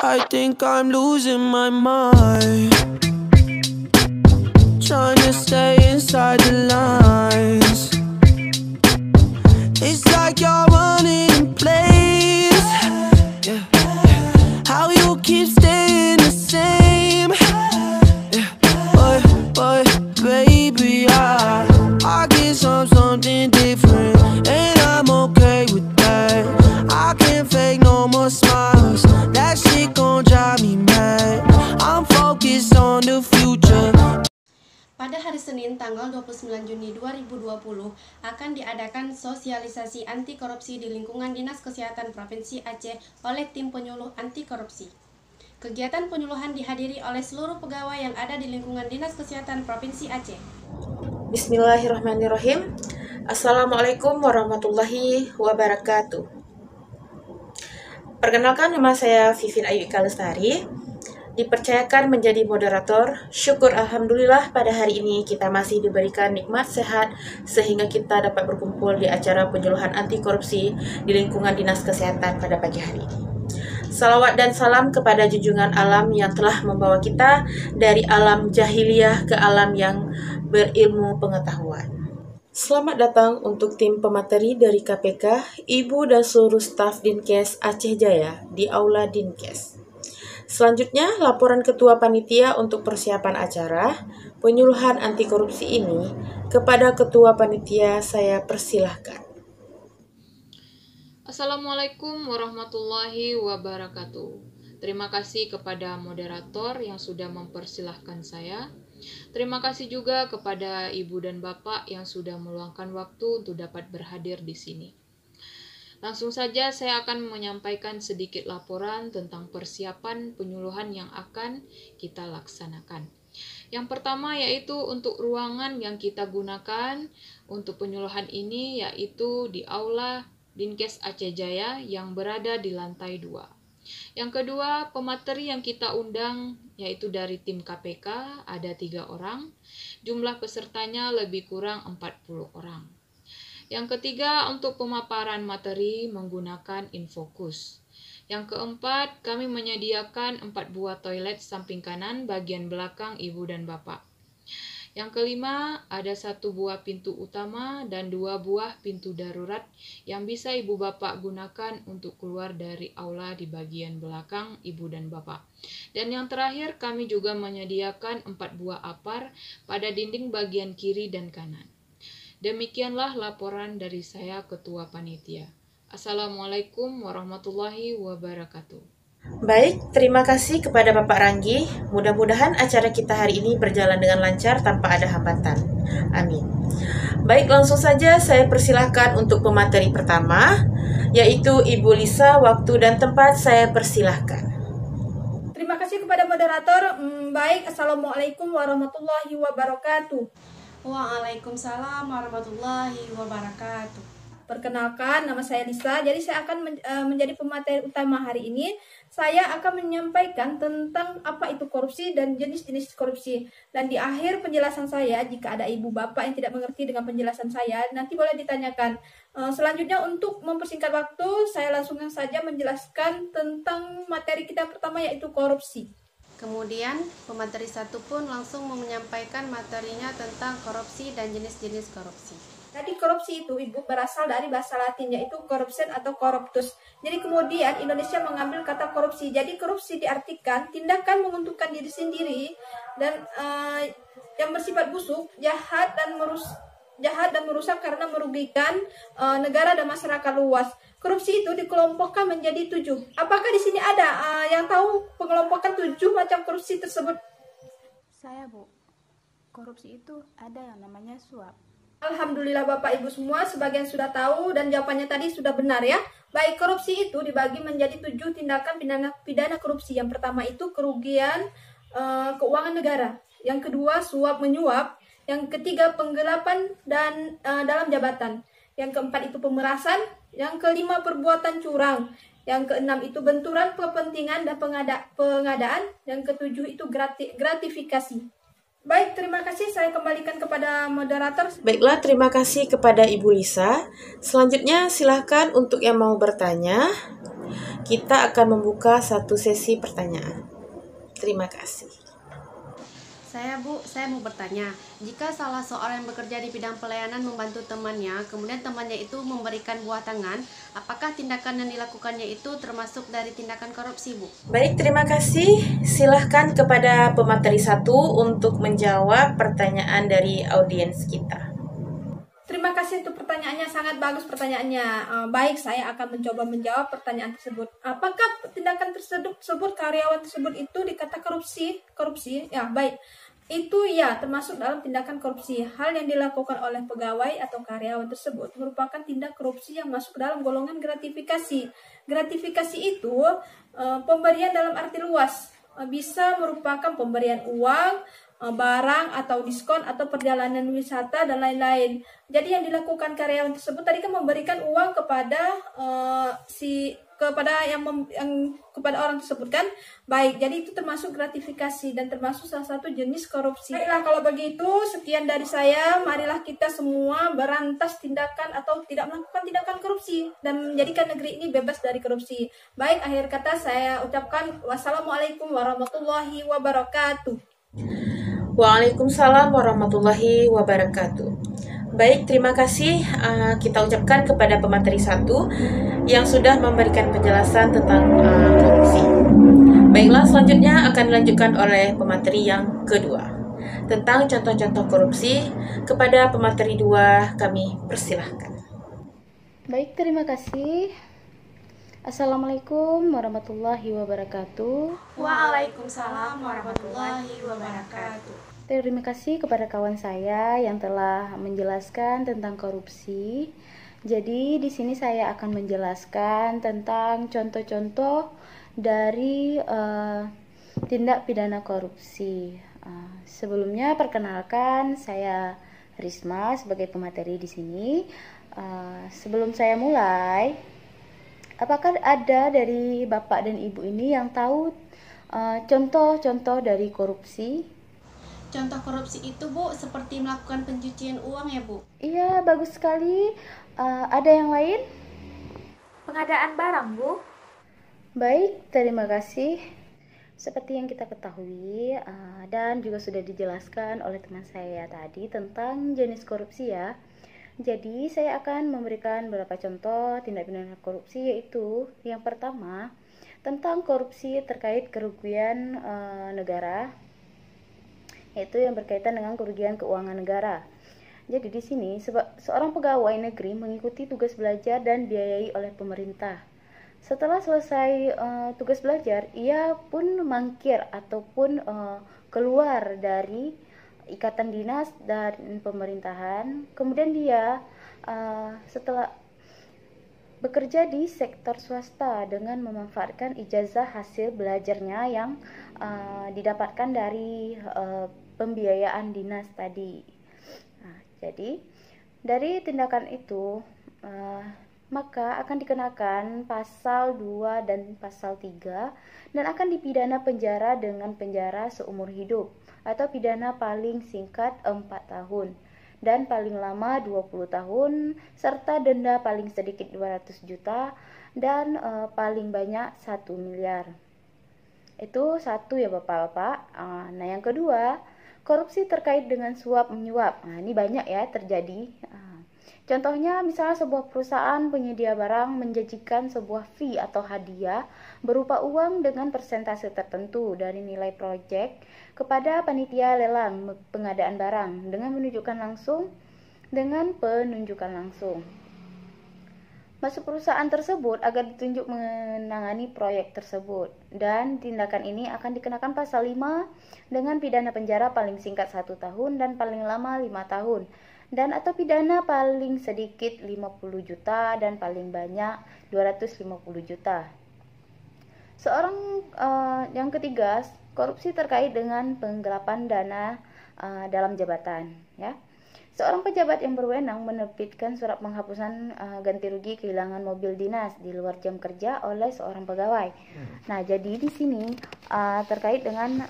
I think I'm losing my mind, trying to stay inside the lines. It's like you're running in place, yeah. How you keep staying the same, yeah. But baby, I guess I'm something different, and I'm okay with that. I can't fake no more smiles, that shit gon' drive me mad. I'm focused on the future. Pada hari Senin tanggal 29 Juni 2020 akan diadakan sosialisasi anti korupsi di lingkungan Dinas Kesehatan Provinsi Aceh oleh tim penyuluh anti korupsi. Kegiatan penyuluhan dihadiri oleh seluruh pegawai yang ada di lingkungan Dinas Kesehatan Provinsi Aceh. Bismillahirrahmanirrahim. Assalamualaikum warahmatullahi wabarakatuh. Perkenalkan, nama saya Vivin Ayu Ika Lestari. Dipercayakan menjadi moderator. Syukur alhamdulillah pada hari ini kita masih diberikan nikmat sehat sehingga kita dapat berkumpul di acara penyuluhan anti korupsi di lingkungan Dinas Kesehatan pada pagi hari ini. Salawat dan salam kepada junjungan alam yang telah membawa kita dari alam jahiliyah ke alam yang berilmu pengetahuan. Selamat datang untuk tim pemateri dari KPK, Ibu dan seluruh staf Dinkes Aceh Jaya di Aula Dinkes. Selanjutnya, laporan Ketua Panitia untuk persiapan acara penyuluhan anti korupsi ini kepada Ketua Panitia saya persilahkan. Assalamualaikum warahmatullahi wabarakatuh. Terima kasih kepada moderator yang sudah mempersilahkan saya. Terima kasih juga kepada Ibu dan Bapak yang sudah meluangkan waktu untuk dapat berhadir di sini. Langsung saja saya akan menyampaikan sedikit laporan tentang persiapan penyuluhan yang akan kita laksanakan. Yang pertama yaitu untuk ruangan yang kita gunakan untuk penyuluhan ini, yaitu di Aula Dinkes Aceh Jaya yang berada di lantai 2. Yang kedua, pemateri yang kita undang yaitu dari tim KPK, ada 3 orang. Jumlah pesertanya lebih kurang 40 orang. Yang ketiga, untuk pemaparan materi menggunakan Infokus. Yang keempat, kami menyediakan 4 buah toilet samping kanan bagian belakang Ibu dan Bapak. Yang kelima, ada 1 buah pintu utama dan 2 buah pintu darurat yang bisa Ibu Bapak gunakan untuk keluar dari aula di bagian belakang Ibu dan Bapak. Dan yang terakhir, kami juga menyediakan 4 buah apar pada dinding bagian kiri dan kanan. Demikianlah laporan dari saya, Ketua Panitia. Assalamualaikum warahmatullahi wabarakatuh. Baik, terima kasih kepada Bapak Ranggi. Mudah-mudahan acara kita hari ini berjalan dengan lancar tanpa ada hambatan. Amin. Baik, langsung saja saya persilahkan untuk pemateri pertama, yaitu Ibu Lisa. Waktu dan tempat saya persilahkan. Terima kasih kepada moderator. Baik, Assalamualaikum warahmatullahi wabarakatuh. Waalaikumsalam warahmatullahi wabarakatuh. Perkenalkan, nama saya Lisa. Jadi saya akan menjadi pemateri utama hari ini. Saya akan menyampaikan tentang apa itu korupsi dan jenis-jenis korupsi. Dan di akhir penjelasan saya, jika ada ibu bapak yang tidak mengerti dengan penjelasan saya, nanti boleh ditanyakan. Selanjutnya, untuk mempersingkat waktu, saya langsung saja menjelaskan tentang materi kita pertama, yaitu korupsi. Kemudian, pemateri 1 pun langsung menyampaikan materinya tentang korupsi dan jenis-jenis korupsi. Jadi korupsi itu, Ibu, berasal dari bahasa Latin, yaitu corruption atau corruptus. Jadi kemudian Indonesia mengambil kata korupsi. Jadi korupsi diartikan tindakan menguntungkan diri sendiri dan yang bersifat busuk, jahat dan merusak karena merugikan negara dan masyarakat luas. Korupsi itu dikelompokkan menjadi 7. Apakah di sini ada yang tahu pengelompokan 7 macam korupsi tersebut? Saya, Bu. Korupsi itu ada yang namanya suap. Alhamdulillah Bapak Ibu semua, sebagian sudah tahu dan jawabannya tadi sudah benar ya. Baik, korupsi itu dibagi menjadi 7 tindakan pidana korupsi. Yang pertama itu kerugian keuangan negara. Yang kedua, suap menyuap. Yang ketiga, penggelapan dan dalam jabatan. Yang keempat itu pemerasan. Yang kelima, perbuatan curang. Yang keenam itu benturan kepentingan dan pengadaan. Yang ketujuh itu gratifikasi. Baik, terima kasih. Saya kembalikan kepada moderator. Baiklah, terima kasih kepada Ibu Lisa. Selanjutnya, silahkan untuk yang mau bertanya. Kita akan membuka satu sesi pertanyaan. Terima kasih. Saya mau bertanya, jika salah seorang yang bekerja di bidang pelayanan membantu temannya, kemudian temannya itu memberikan buah tangan, apakah tindakan yang dilakukannya itu termasuk dari tindakan korupsi, Bu? Baik, terima kasih. Silahkan kepada pemateri 1 untuk menjawab pertanyaan dari audiens kita. Terima kasih untuk pertanyaannya, sangat bagus pertanyaannya. Baik, saya akan mencoba menjawab pertanyaan tersebut. Apakah tindakan tersebut karyawan tersebut itu dikata korupsi? Korupsi, ya baik. Itu ya termasuk dalam tindakan korupsi. Hal yang dilakukan oleh pegawai atau karyawan tersebut merupakan tindak korupsi yang masuk dalam golongan gratifikasi. Gratifikasi itu pemberian dalam arti luas. Bisa merupakan pemberian uang, barang atau diskon atau perjalanan wisata dan lain-lain. Jadi yang dilakukan karyawan tersebut tadi kan memberikan uang kepada kepada orang tersebut kan. Baik, jadi itu termasuk gratifikasi dan termasuk salah satu jenis korupsi. Baiklah, kalau begitu sekian dari saya. Marilah kita semua berantas tindakan atau tidak melakukan tindakan korupsi dan menjadikan negeri ini bebas dari korupsi. Baik, akhir kata saya ucapkan wassalamualaikum warahmatullahi wabarakatuh. Waalaikumsalam warahmatullahi wabarakatuh. Baik, terima kasih kita ucapkan kepada pemateri 1 yang sudah memberikan penjelasan tentang korupsi. Baiklah, selanjutnya akan dilanjutkan oleh pemateri yang kedua tentang contoh-contoh korupsi. Kepada pemateri 2 kami persilahkan. Baik, terima kasih. Assalamualaikum warahmatullahi wabarakatuh. Waalaikumsalam warahmatullahi wabarakatuh. Terima kasih kepada kawan saya yang telah menjelaskan tentang korupsi. Jadi di sini saya akan menjelaskan tentang contoh-contoh dari tindak pidana korupsi. Sebelumnya perkenalkan, saya Risma sebagai pemateri di sini. Sebelum saya mulai, apakah ada dari Bapak dan Ibu ini yang tahu contoh-contoh dari korupsi? Contoh korupsi itu, Bu, seperti melakukan pencucian uang ya, Bu? Iya, bagus sekali. Ada yang lain? Pengadaan barang, Bu. Baik, terima kasih. Seperti yang kita ketahui dan juga sudah dijelaskan oleh teman saya tadi tentang jenis korupsi ya. Jadi saya akan memberikan beberapa contoh tindak pidana korupsi, yaitu yang pertama tentang korupsi terkait kerugian negara, yaitu yang berkaitan dengan kerugian keuangan negara. Jadi di sini seorang pegawai negeri mengikuti tugas belajar dan dibiayai oleh pemerintah. Setelah selesai tugas belajar, ia pun mangkir ataupun keluar dari ikatan dinas dan pemerintahan. Kemudian dia setelah bekerja di sektor swasta dengan memanfaatkan ijazah hasil belajarnya yang didapatkan dari pembiayaan dinas tadi. Nah, jadi dari tindakan itu maka akan dikenakan pasal 2 dan pasal 3 dan akan dipidana penjara dengan penjara seumur hidup atau pidana paling singkat 4 tahun dan paling lama 20 tahun serta denda paling sedikit 200 juta dan paling banyak 1 miliar. Itu satu ya Bapak-bapak. Nah, yang kedua, korupsi terkait dengan suap menyuap. Nah, ini banyak ya terjadi. Contohnya misalnya sebuah perusahaan penyedia barang menjanjikan sebuah fee atau hadiah berupa uang dengan persentase tertentu dari nilai proyek kepada panitia lelang pengadaan barang dengan penunjukan langsung. Masuk perusahaan tersebut agar ditunjuk menangani proyek tersebut, dan tindakan ini akan dikenakan pasal 5 dengan pidana penjara paling singkat 1 tahun dan paling lama 5 tahun dan atau pidana paling sedikit 50 juta dan paling banyak 250 juta. Yang ketiga, korupsi terkait dengan penggelapan dana dalam jabatan ya. Seorang pejabat yang berwenang menerbitkan surat penghapusan ganti rugi kehilangan mobil dinas di luar jam kerja oleh seorang pegawai. Nah, jadi di sini terkait dengan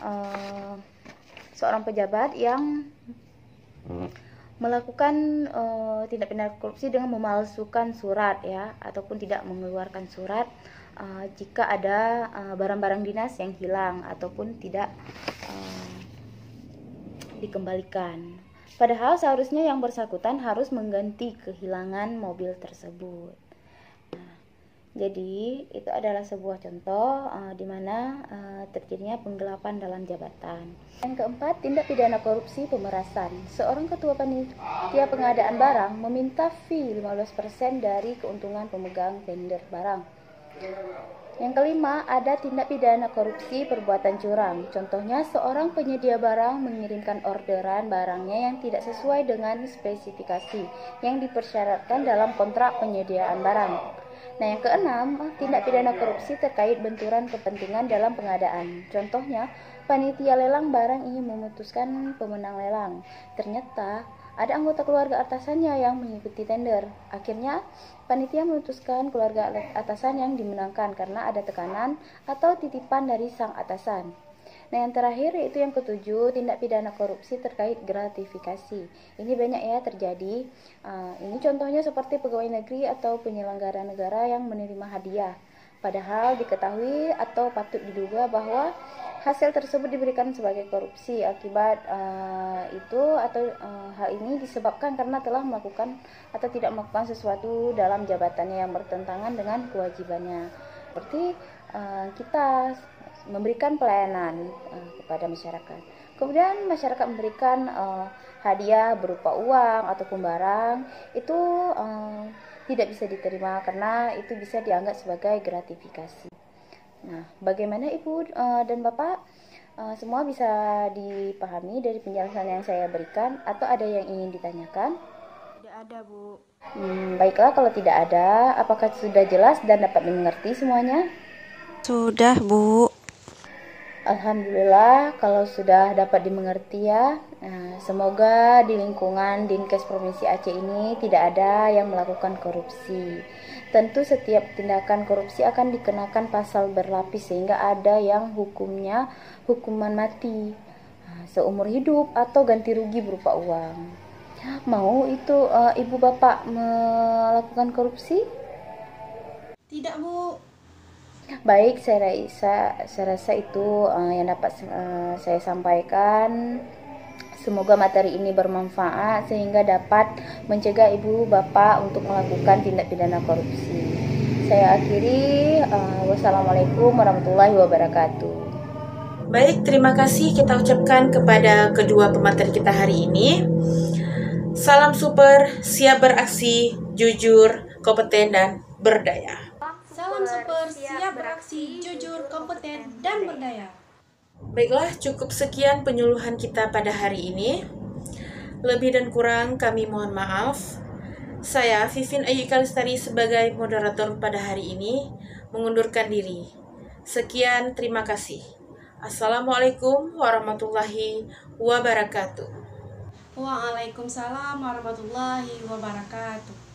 seorang pejabat yang melakukan tindak pidana korupsi dengan memalsukan surat ya, ataupun tidak mengeluarkan surat jika ada barang-barang dinas yang hilang ataupun tidak dikembalikan. Padahal seharusnya yang bersangkutan harus mengganti kehilangan mobil tersebut. Jadi itu adalah sebuah contoh di mana terjadinya penggelapan dalam jabatan. Yang keempat, tindak pidana korupsi pemerasan. Seorang ketua panitia pengadaan barang meminta fee 15% dari keuntungan pemegang tender barang. Yang kelima, ada tindak pidana korupsi perbuatan curang. Contohnya, seorang penyedia barang mengirimkan orderan barangnya yang tidak sesuai dengan spesifikasi yang dipersyaratkan dalam kontrak penyediaan barang. Nah, yang keenam, tindak pidana korupsi terkait benturan kepentingan dalam pengadaan. Contohnya, panitia lelang barang ingin memutuskan pemenang lelang. Ternyata ada anggota keluarga atasannya yang mengikuti tender. Akhirnya, panitia memutuskan keluarga atasan yang dimenangkan karena ada tekanan atau titipan dari sang atasan. Nah, yang terakhir yaitu yang ketujuh, tindak pidana korupsi terkait gratifikasi. Ini banyak ya terjadi. Ini contohnya seperti pegawai negeri atau penyelenggara negara yang menerima hadiah. Padahal diketahui atau patut diduga bahwa hasil tersebut diberikan sebagai korupsi. Akibat itu atau hal ini disebabkan karena telah melakukan atau tidak melakukan sesuatu dalam jabatannya yang bertentangan dengan kewajibannya. Seperti kita memberikan pelayanan kepada masyarakat. Kemudian masyarakat memberikan hadiah berupa uang ataupun barang, itu tidak bisa diterima karena itu bisa dianggap sebagai gratifikasi. Nah, bagaimana Ibu dan Bapak? Semua bisa dipahami dari penjelasan yang saya berikan atau ada yang ingin ditanyakan? Tidak ada, Bu. Baiklah, kalau tidak ada, apakah sudah jelas dan dapat dimengerti semuanya? Sudah, Bu. Alhamdulillah kalau sudah dapat dimengerti ya. Semoga di lingkungan Dinkes Provinsi Aceh ini tidak ada yang melakukan korupsi. Tentu setiap tindakan korupsi akan dikenakan pasal berlapis sehingga ada yang hukumnya hukuman mati, seumur hidup atau ganti rugi berupa uang. Mau itu Ibu Bapak melakukan korupsi? Tidak, Bu. Baik, saya rasa itu yang dapat saya sampaikan. Semoga materi ini bermanfaat sehingga dapat mencegah Ibu Bapak untuk melakukan tindak pidana korupsi. Saya akhiri, wassalamualaikum warahmatullahi wabarakatuh. Baik, terima kasih kita ucapkan kepada kedua pemateri kita hari ini. Salam super, siap beraksi, jujur, kompeten, dan berdaya. Salam super, siap beraksi, jujur, kompeten, dan berdaya. Baiklah, cukup sekian penyuluhan kita pada hari ini. Lebih dan kurang kami mohon maaf. Saya, Vivin Ayu Ika Lestari, sebagai moderator pada hari ini, mengundurkan diri. Sekian, terima kasih. Assalamualaikum warahmatullahi wabarakatuh. Waalaikumsalam warahmatullahi wabarakatuh.